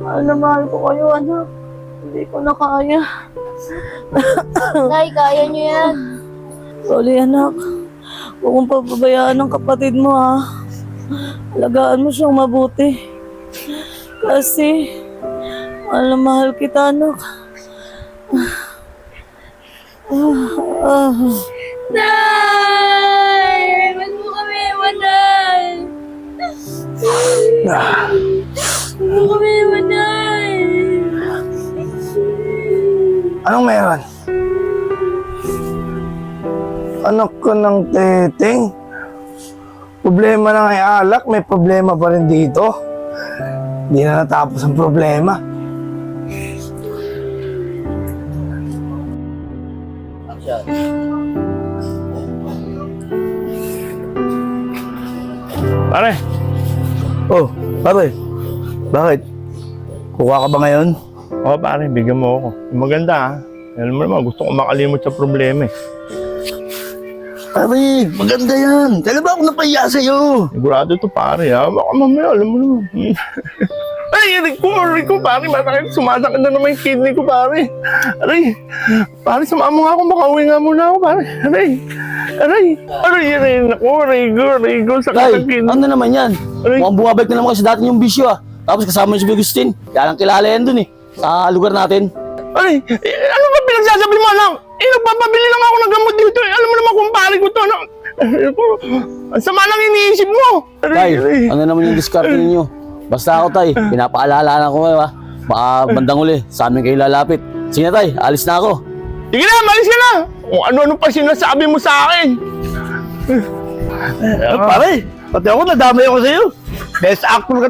Mahal na mahal ko kayo, anak. Hindi ko na kaya. Nay, kaya niyo yan. Sorry, anak. Huwag mong pababayaan ng kapatid mo, ha. Alagaan mo siyang mabuti. Kasi, mahal na mahal kita, anak. Nay! Ba't mo kami iwanan? Ba't mo kami iwanan? Anong meron? Anak ko ng teteng. Problema na kay alak, may problema pa rin dito. Hindi na natapos ang problema. Pare, Oh, pare. Bakit? Kuha ka ba ngayon? oo pare, bigyan mo ako. Maganda ha. Alam mo naman, gusto ko makalimot sa problema eh. Pare, maganda yan. Kailan ba ako napahiya sa'yo? Sigurado to pare ha. Baka mamaya, alam mo naman. Ay, aray ko pare, masakit. Sumasakit na naman yung kidney ko pare. Pare, sumama mo nga ako, makauwi nga muna ako pare. Aray, naku, aray ko, sakit Tay, ang kidney. ano naman yan? Aray. Mukhang bumabalik na naman kasi dati yung bisyo ah. Tapos kasama niyo si Agustin. Kaya lang kilala yan dun eh. Sa lugar natin. Ano ba pinagsasabi mo anak? Nagpapabili lang ako ng gamot dito eh. Alam mo naman kung pare ko to anak. Ang sama lang iniisip mo. Tay, ano naman yung diskarte ninyo? Basta ako tay, pinapaalala ko kayo ah. Baka bandang uli, sa amin kayo lalapit. Sige na tay, alis na ako. Sige na, malis ka na. Kung ano-ano pa sinasabi mo sa akin. Pare, pati ako nadamay ako sa'yo. Best actor ka